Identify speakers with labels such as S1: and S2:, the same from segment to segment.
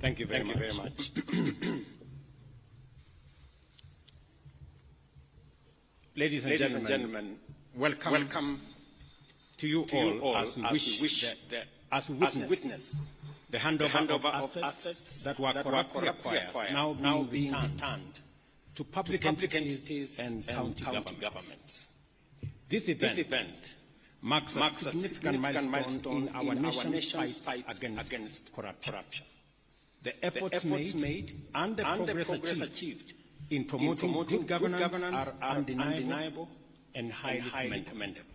S1: Thank you very much. Ladies and gentlemen, welcome to you all as we witness the handover of assets that were corruptly acquired, now being returned to public entities and county governments. This event marks a significant milestone in our nation's fight against corruption. The efforts made and the progress achieved in promoting good governance are undeniable and highly commendable.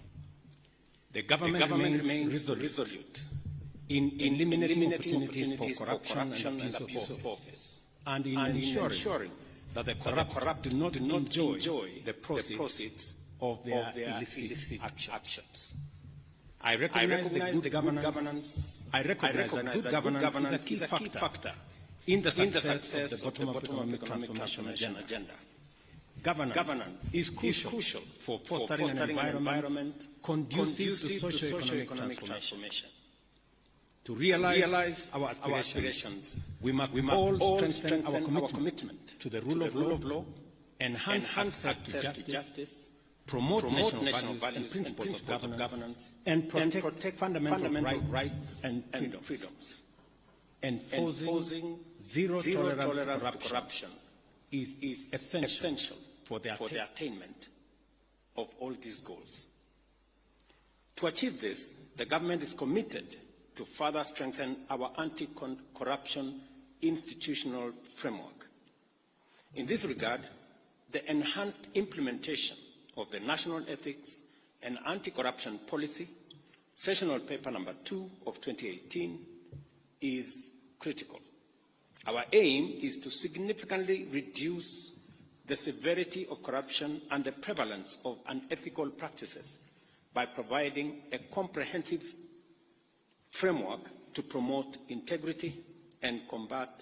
S1: The government remains resolute in eliminating opportunities for corruption and abuse of office, and in ensuring that the corrupt do not enjoy the proceeds of their illicit actions. I recognize that good governance is a key factor in the success of the bottom-up economic transformation agenda. Governance is crucial for fostering an environment conducive to socio-economic transformation. To realize our aspirations, we must all strengthen our commitment to the rule of law, enhance access to justice, promote national values and principles of governance, and protect fundamental rights and freedoms. Enforcing zero tolerance to corruption is essential for the attainment of all these goals. To achieve this, the government is committed to further strengthen our anti-corruption institutional framework. In this regard, the enhanced implementation of the National Ethics and Anti-Corruption Policy, Sessional Paper number 2 of 2018, is critical. Our aim is to significantly reduce the severity of corruption and the prevalence of unethical practices by providing a comprehensive framework to promote integrity and combat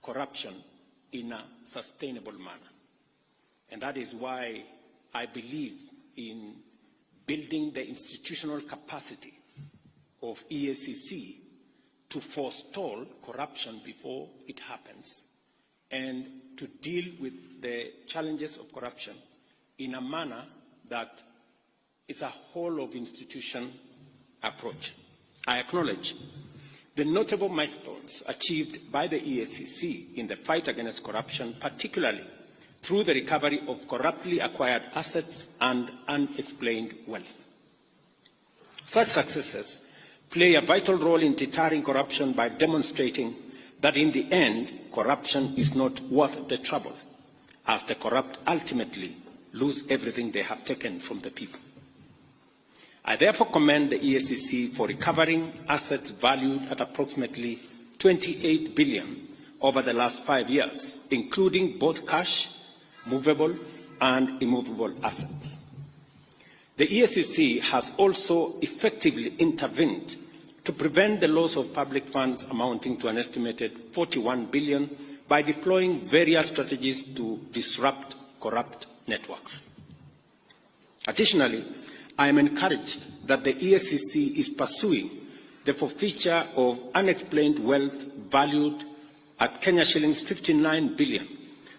S1: corruption in a sustainable manner. And that is why I believe in building the institutional capacity of EACC to forestall corruption before it happens and to deal with the challenges of corruption in a manner that is a whole of institution approach. I acknowledge the notable milestones achieved by the EACC in the fight against corruption, particularly through the recovery of corruptly acquired assets and unexplained wealth. Such successes play a vital role in deterring corruption by demonstrating that in the end, corruption is not worth the trouble, as the corrupt ultimately lose everything they have taken from the people. I therefore commend the EACC for recovering assets valued at approximately 28 billion over the last 5 years, including both cash, movable and immovable assets. The EACC has also effectively intervened to prevent the loss of public funds amounting to an estimated 41 billion by deploying various strategies to disrupt corrupt networks. Additionally, I am encouraged that the EACC is pursuing the forfeiture of unexplained wealth valued at Kenya shillings 59 billion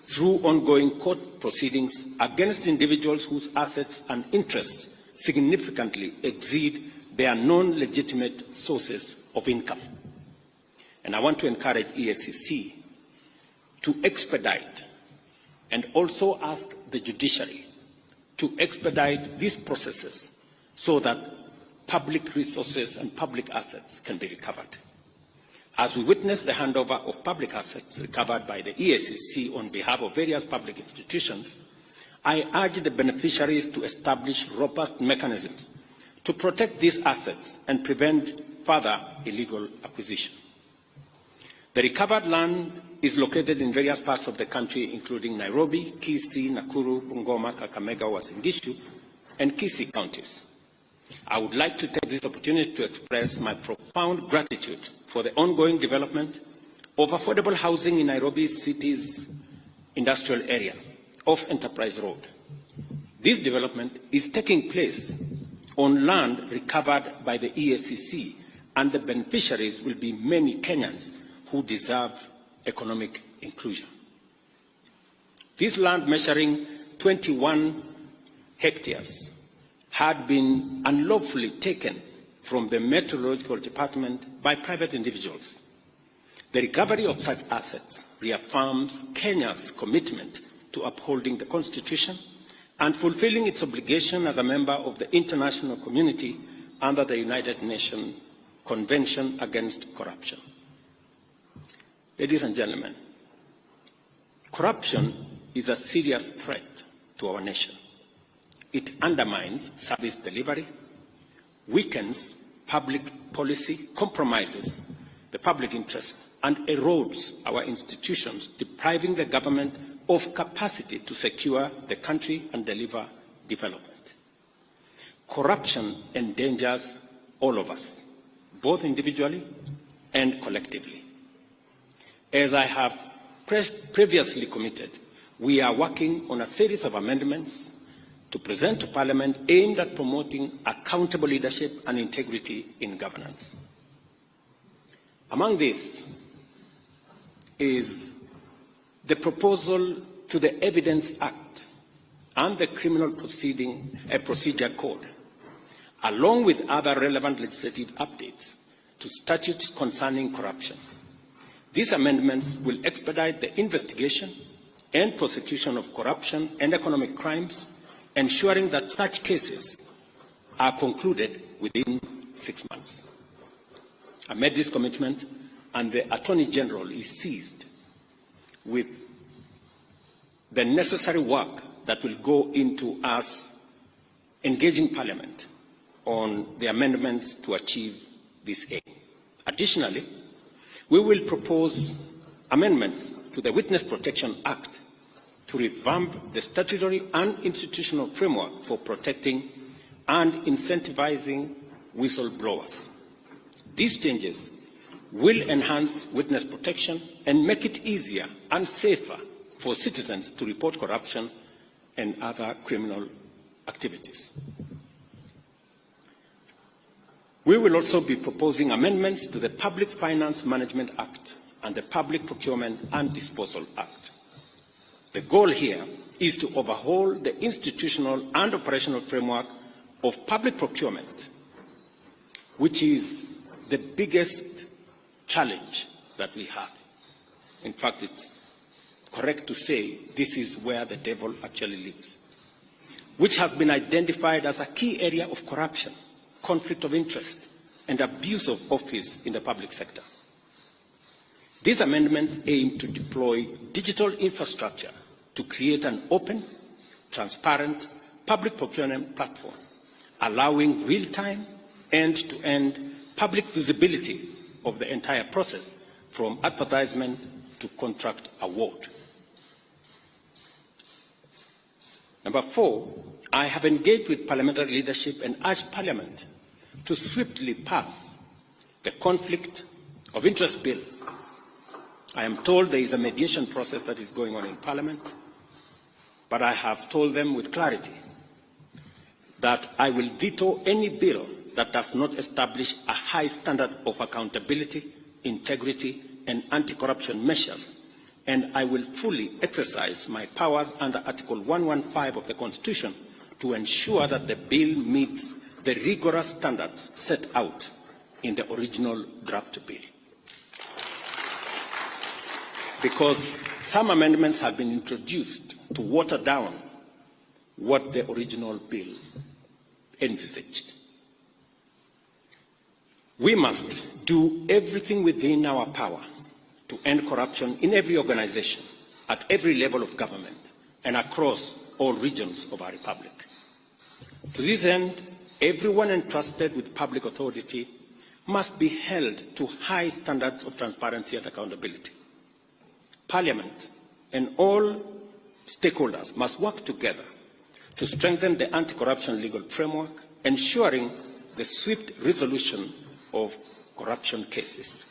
S1: through ongoing court proceedings against individuals whose assets and interests significantly exceed their non-legitimate sources of income. And I want to encourage EACC to expedite and also ask the judiciary to expedite these processes so that public resources and public assets can be recovered. As we witness the handover of public assets recovered by the EACC on behalf of various public institutions, I urge the beneficiaries to establish robust mechanisms to protect these assets and prevent further illegal acquisition. The recovered land is located in various parts of the country, including Nairobi, Kisii, Nakuru, Bungoma, Kakamega, Uasin Gishu, and Kisii counties. I would like to take this opportunity to express my profound gratitude for the ongoing development of affordable housing in Nairobi city's industrial area off Enterprise Road. This development is taking place on land recovered by the EACC, and the beneficiaries will be many Kenyans who deserve economic inclusion. This land, measuring 21 hectares, had been unlawfully taken from the Meteorological Department by private individuals. The recovery of such assets reaffirms Kenya's commitment to upholding the Constitution and fulfilling its obligation as a member of the international community under the United Nations Convention Against Corruption. Ladies and gentlemen, corruption is a serious threat to our nation. It undermines service delivery, weakens public policy, compromises the public interest, and erodes our institutions, depriving the government of capacity to secure the country and deliver development. Corruption endangers all of us, both individually and collectively. As I have previously committed, we are working on a series of amendments to present to Parliament aimed at promoting accountable leadership and integrity in governance. Among these is the proposal to the Evidence Act and the Criminal Procedure Code, along with other relevant legislative updates to statutes concerning corruption. These amendments will expedite the investigation and prosecution of corruption and economic crimes, ensuring that such cases are concluded within 6 months. I made this commitment, and the Attorney General is seized with the necessary work that will go into us engaging Parliament on the amendments to achieve this aim. Additionally, we will propose amendments to the Witness Protection Act to revamp the statutory and institutional framework for protecting and incentivizing whistleblowers. These changes will enhance witness protection and make it easier and safer for citizens to report corruption and other criminal activities. We will also be proposing amendments to the Public Finance Management Act and the Public Procurement and Disposal Act. The goal here is to overhaul the institutional and operational framework of public procurement, which is the biggest challenge that we have. In fact, it's correct to say this is where the devil actually lives, which has been identified as a key area of corruption, conflict of interest, and abuse of office in the public sector. These amendments aim to deploy digital infrastructure to create an open, transparent public procurement platform, allowing real-time, end-to-end public visibility of the entire process, from advertisement to contract award. Number 4, I have engaged with parliamentary leadership and urged Parliament to swiftly pass the Conflict of Interest Bill. I am told there is a mediation process that is going on in Parliament, but I have told them with clarity that I will veto any bill that does not establish a high standard of accountability, integrity, and anti-corruption measures, and I will fully exercise my powers under Article 115 of the Constitution to ensure that the bill meets the rigorous standards set out in the original draft bill. Because some amendments have been introduced to water down what the original bill envisaged. We must do everything within our power to end corruption in every organization, at every level of government, and across all regions of our republic. To this end, everyone entrusted with public authority must be held to high standards of transparency and accountability. Parliament and all stakeholders must work together to strengthen the anti-corruption legal framework, ensuring the swift resolution of corruption cases.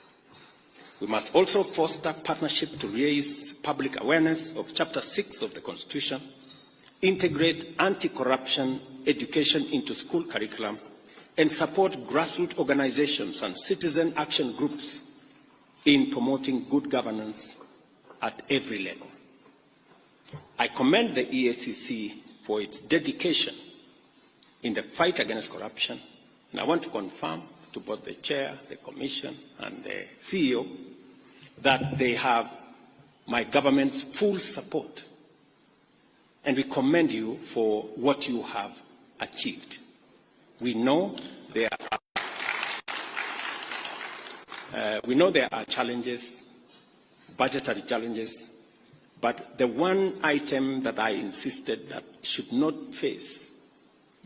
S1: We must also foster partnership to raise public awareness of Chapter 6 of the Constitution, integrate anti-corruption education into school curriculum, and support grassroots organizations and citizen action groups in promoting good governance at every level. I commend the EACC for its dedication in the fight against corruption, and I want to confirm to both the Chair, the Commission, and the CEO that they have my government's full support, and we commend you for what you have achieved. We know there are challenges, budgetary challenges, but the one item that I insisted that should not face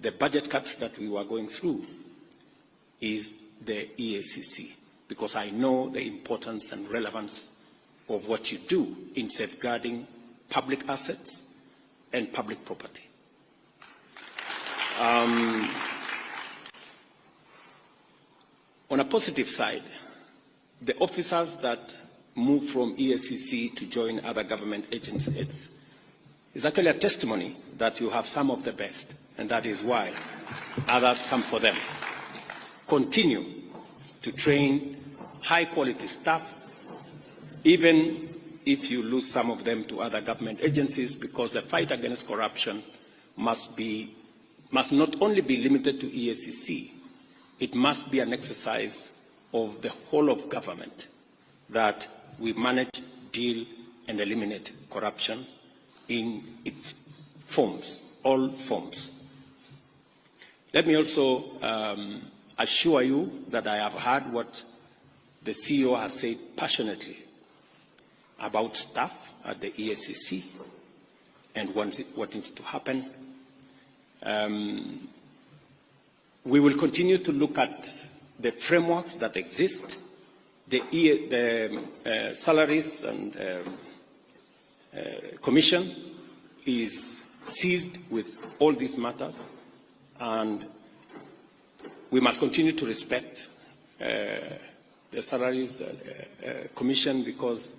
S1: the budget cuts that we were going through is the EACC, because I know the importance and relevance of what you do in safeguarding public assets and public property. On a positive side, the officers that move from EACC to join other government agencies is actually a testimony that you have some of the best, and that is why others come for them. Continue to train high-quality staff, even if you lose some of them to other government agencies, because the fight against corruption must not only be limited to EACC, it must be an exercise of the whole of government, that we manage, deal, and eliminate corruption in its forms, all forms. Let me also assure you that I have heard what the CEO has said passionately about staff at the EACC and what needs to happen. We will continue to look at the frameworks that exist, the salaries and commission is seized with all these matters, and we must continue to respect the salaries commission, because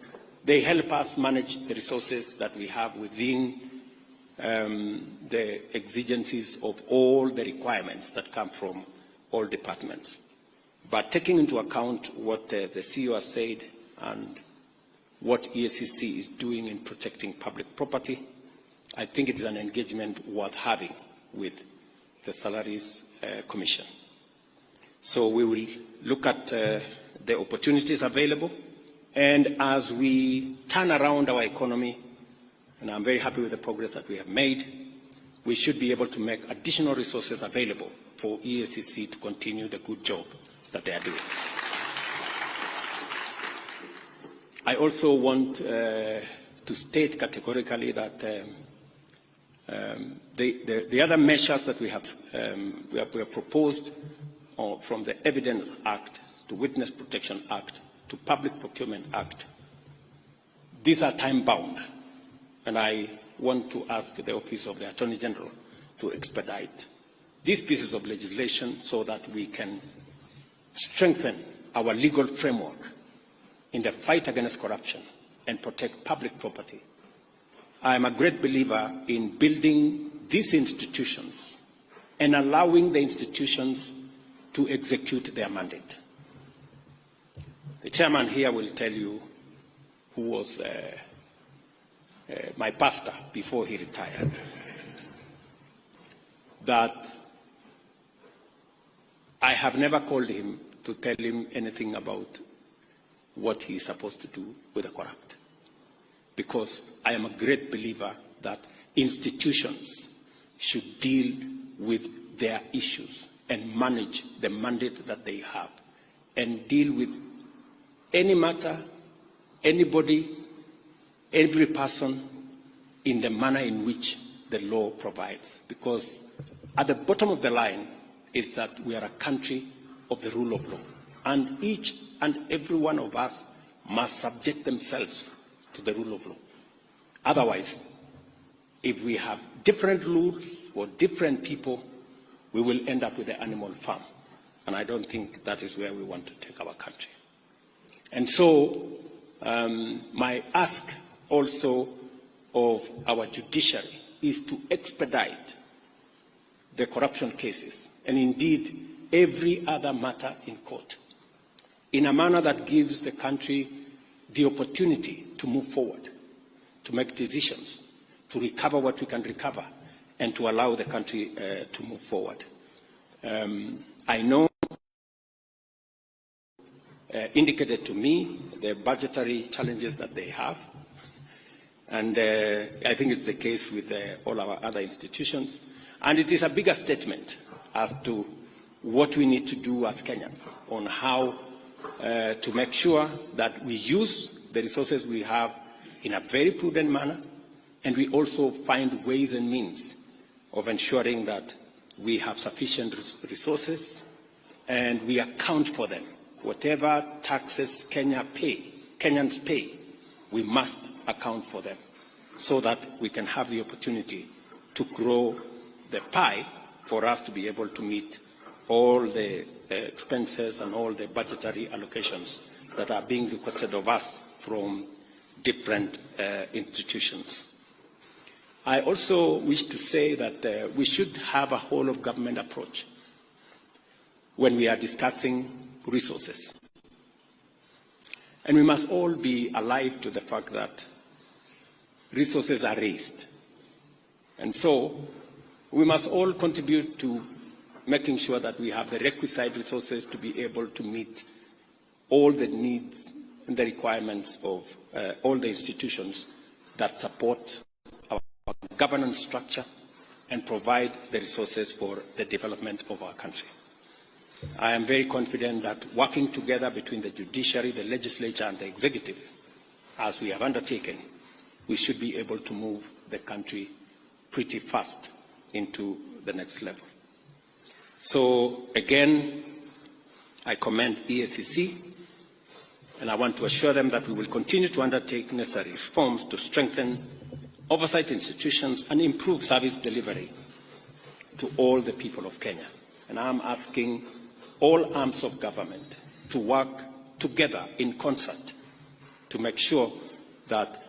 S1: they help us manage the resources that we have within the exigencies of all the requirements that come from all departments. But taking into account what the CEO has said and what EACC is doing in protecting public property, I think it is an engagement worth having with the Salaries Commission. So we will look at the opportunities available, and as we turn around our economy, and I'm very happy with the progress that we have made, we should be able to make additional resources available for EACC to continue the good job that they are doing. I also want to state categorically that the other measures that we have proposed from the Evidence Act to Witness Protection Act to Public Procurement Act, these are time-bound, and I want to ask the Office of the Attorney General to expedite these pieces of legislation so that we can strengthen our legal framework in the fight against corruption and protect public property. I am a great believer in building these institutions and allowing the institutions to execute their mandate. The chairman here will tell you, who was my pastor before he retired, that I have never called him to tell him anything about what he is supposed to do with the corrupt, because I am a great believer that institutions should deal with their issues and manage the mandate that they have and deal with any matter, anybody, every person in the manner in which the law provides. Because at the bottom of the line is that we are a country of the rule of law, and each and every one of us must subject themselves to the rule of law. Otherwise, if we have different rules for different people, we will end up with the animal farm. And I don't think that is where we want to take our country. And so my ask also of our judiciary is to expedite the corruption cases, and indeed every other matter in court, in a manner that gives the country the opportunity to move forward, to make decisions, to recover what we can recover, and to allow the country to move forward. I know indicated to me the budgetary challenges that they have, and I think it's the case with all our other institutions. And it is a bigger statement as to what we need to do as Kenyans on how to make sure that we use the resources we have in a very prudent manner, and we also find ways and means of ensuring that we have sufficient resources and we account for them. Whatever taxes Kenyans pay, we must account for them so that we can have the opportunity to grow the pie for us to be able to meet all the expenses and all the budgetary allocations that are being requested of us from different institutions. I also wish to say that we should have a whole-of-government approach when we are discussing resources. And we must all be alive to the fact that resources are raised. And so we must all contribute to making sure that we have the requisite resources to be able to meet all the needs and the requirements of all the institutions that support our governance structure and provide the resources for the development of our country. I am very confident that working together between the judiciary, the legislature, and the executive, as we have undertaken, we should be able to move the country pretty fast into the next level. So again, I commend EACC, and I want to assure them that we will continue to undertake necessary reforms to strengthen oversight institutions and improve service delivery to all the people of Kenya. And I'm asking all arms of government to work together in concert to make sure that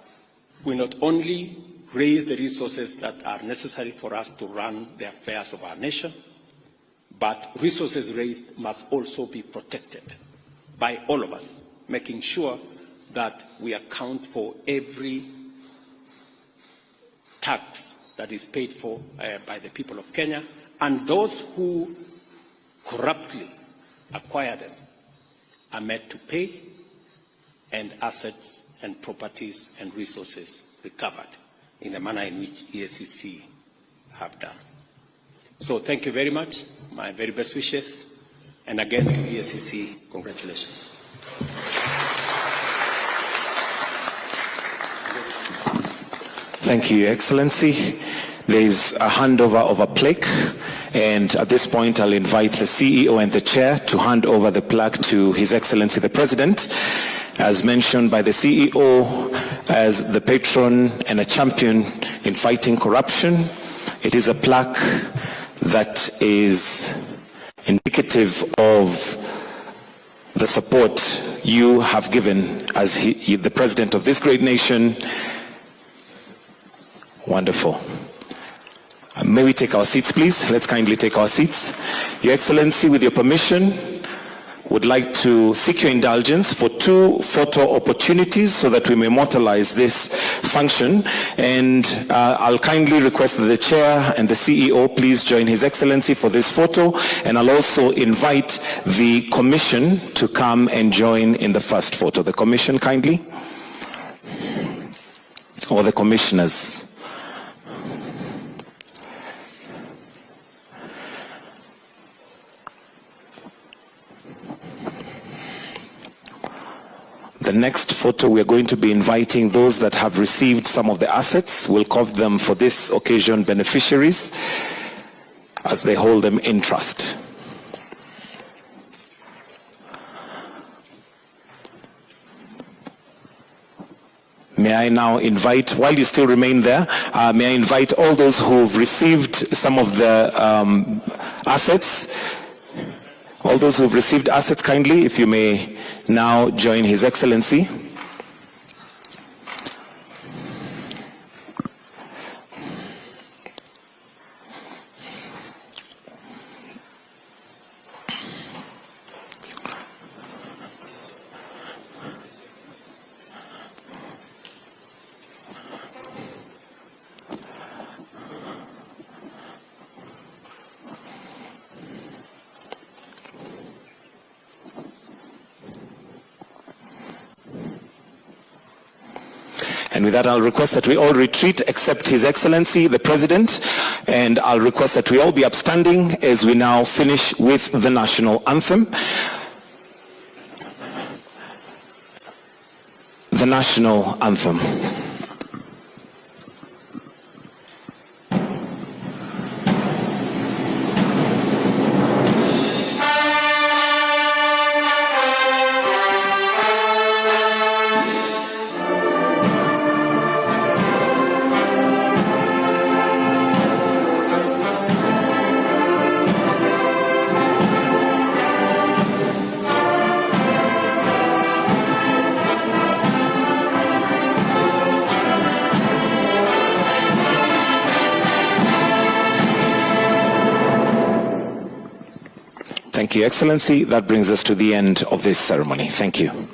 S1: we not only raise the resources that are necessary for us to run the affairs of our nation, but resources raised must also be protected by all of us, making sure that we account for every tax that is paid for by the people of Kenya, and those who corruptly acquire them are made to pay, and assets and properties and resources recovered in the manner in which EACC have done. So thank you very much. My very best wishes. And again to EACC, congratulations.
S2: Thank you, Your Excellency. There is a handover of a plaque, and at this point I'll invite the CEO and the Chair to hand over the plaque to His Excellency the President. As mentioned by the CEO, as the patron and a champion in fighting corruption, it is a plaque that is indicative of the support you have given as the President of this great nation. Wonderful. May we take our seats, please? Let's kindly take our seats. Your Excellency, with your permission, would like to seek your indulgence for 2 photo opportunities so that we may immortalize this function. And I'll kindly request that the Chair and the CEO please join His Excellency for this photo. And I'll also invite the Commission to come and join in the first photo. The Commission, kindly. Or the Commissioners. The next photo, we are going to be inviting those that have received some of the assets. We'll call them for this occasion beneficiaries as they hold them in trust. May I now invite, while you still remain there, may I invite all those who've received some of the assets. All those who have received assets, kindly, if you may now join His Excellency. And with that, I'll request that we all retreat except His Excellency, the President, and I'll request that we all be upstanding as we now finish with the national anthem. The national anthem. Thank you, Excellency. That brings us to the end of this ceremony. Thank you.